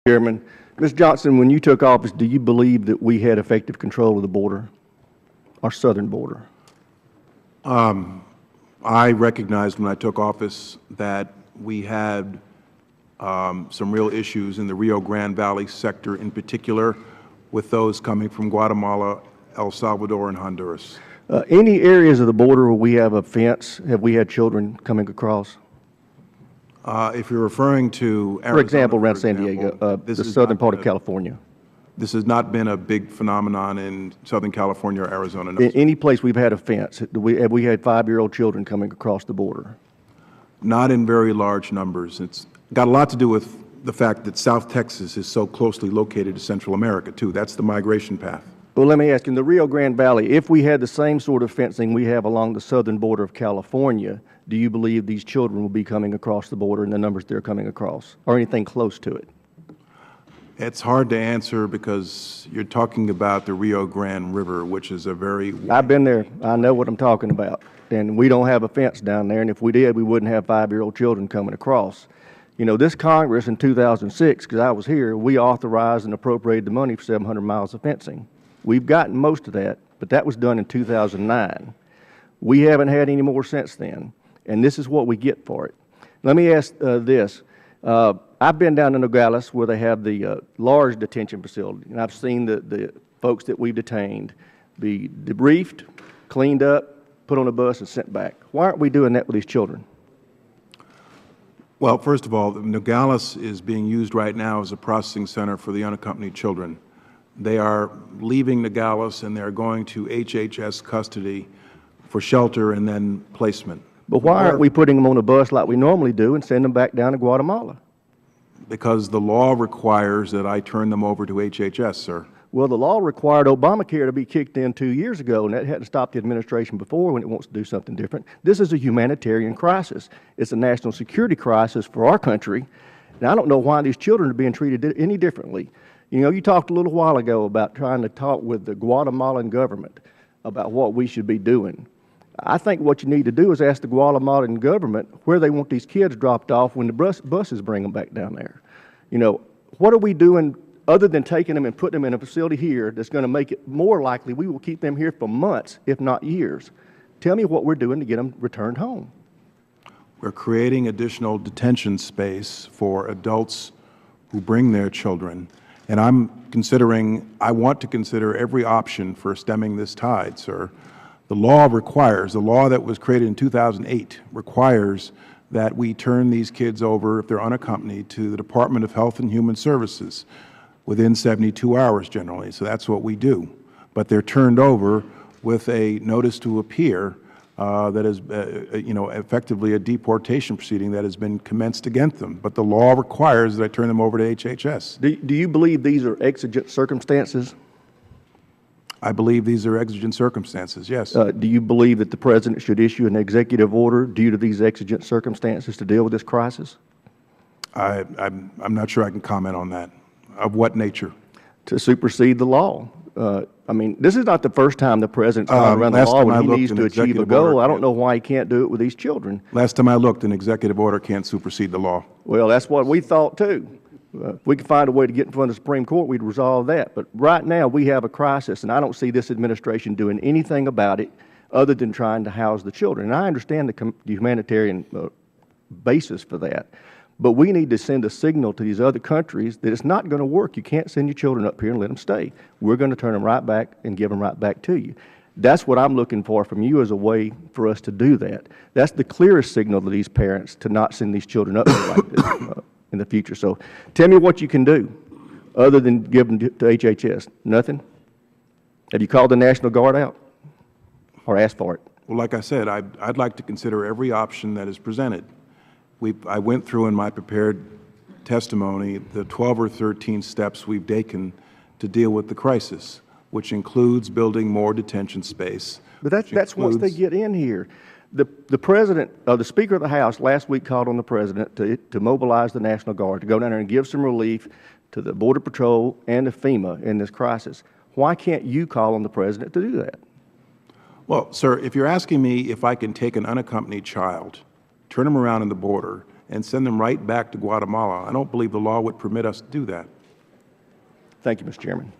Chairman. Ms. Johnson, when you took office, do you believe that we had effective control of the border, our southern border? I recognized when I took office that we had some real issues in the Rio Grande Valley sector, in particular with those coming from Guatemala, El Salvador, and Honduras. Any areas of the border where we have a fence, have we had children coming across? If you're referring to Arizona, for example, around San Diego, the southern part of California. This has not been a big phenomenon in Southern California or Arizona. No, in any place we've had a fence, have we had 5-year-old children coming across the border? Not in very large numbers. It's got a lot to do with the fact that South Texas is so closely located to Central America, too. That's the migration path. Well, let me ask you, in the Rio Grande Valley, if we had the same sort of fencing we have along the southern border of California, do you believe these children will be coming across the border in the numbers they're coming across, or anything close to it? It's hard to answer because you're talking about the Rio Grande River, which is a very... I've been there. I know what I'm talking about. And we don't have a fence down there, and if we did, we wouldn't have 5-year-old children coming across. You know, this Congress in 2006, because I was here, we authorized and appropriated the money for 700 miles of fencing. We've gotten most of that, but that was done in 2009. We haven't had any more since then, and this is what we get for it. Let me ask this. I've been down in Nogales where they have the large detention facility, and I've seen the folks that we've detained be debriefed, cleaned up, put on a bus, and sent back. Why aren't we doing that with these children? Well, first of all, Nogales is being used right now as a processing center for the unaccompanied children. They are leaving Nogales and they're going to HHS custody for shelter and then placement. But why aren't we putting them on a bus like we normally do and send them back down to Guatemala? Because the law requires that I turn them over to HHS, sir. Well, the law required Obamacare to be kicked in 2 years ago, and that hadn't stopped the administration before when it wants to do something different. This is a humanitarian crisis. It's a national security crisis for our country, and I don't know why these children are being treated any differently. You know, you talked a little while ago about trying to talk with the Guatemalan government about what we should be doing. I think what you need to do is ask the Guatemalan government where they want these kids dropped off when the buses bring them back down there. You know, what are we doing other than taking them and putting them in a facility here that's going to make it more likely we will keep them here for months, if not years? Tell me what we're doing to get them returned home. We're creating additional detention space for adults who bring their children. And I want to consider every option for stemming this tide, sir. The law that was created in 2008 requires that we turn these kids over, if they're unaccompanied, to the Department of Health and Human Services within 72 hours generally. So that's what we do. But they're turned over with a notice to appear that is, effectively a deportation proceeding that has been commenced against them. But the law requires that I turn them over to HHS. Do you believe these are exigent circumstances? I believe these are exigent circumstances, yes. Do you believe that the President should issue an executive order due to these exigent circumstances to deal with this crisis? I'm not sure I can comment on that. Of what nature? To supersede the law. I mean, this is not the first time the President's gone around the law when he needs to achieve a goal. I don't know why he can't do it with these children. Last time I looked, an executive order can't supersede the law. Well, that's what we thought, too. If we could find a way to get in front of the Supreme Court, we'd resolve that. But right now, we have a crisis, and I don't see this administration doing anything about it other than trying to house the children. And I understand the humanitarian basis for that. But we need to send a signal to these other countries that it's not going to work. You can't send your children up here and let them stay. We're going to turn them right back and give them right back to you. That's what I'm looking for from you as a way for us to do that. That's the clearest signal to these parents to not send these children up here like this in the future. So tell me what you can do other than give them to HHS. Nothing? Have you called the National Guard out or asked for it? Well, like I said, I'd like to consider every option that is presented. I went through in my prepared testimony the 12 or 13 steps we've taken to deal with the crisis, which includes building more detention space. But that's once they get in here. The President, the Speaker of the House last week called on the President to mobilize the National Guard, to go down there and give some relief to the Border Patrol and to FEMA in this crisis. Why can't you call on the President to do that? Well, sir, if you're asking me if I can take an unaccompanied child, turn them around in the border, and send them right back to Guatemala. I don't believe the law would permit us to do that. Thank you, Mr. Chairman.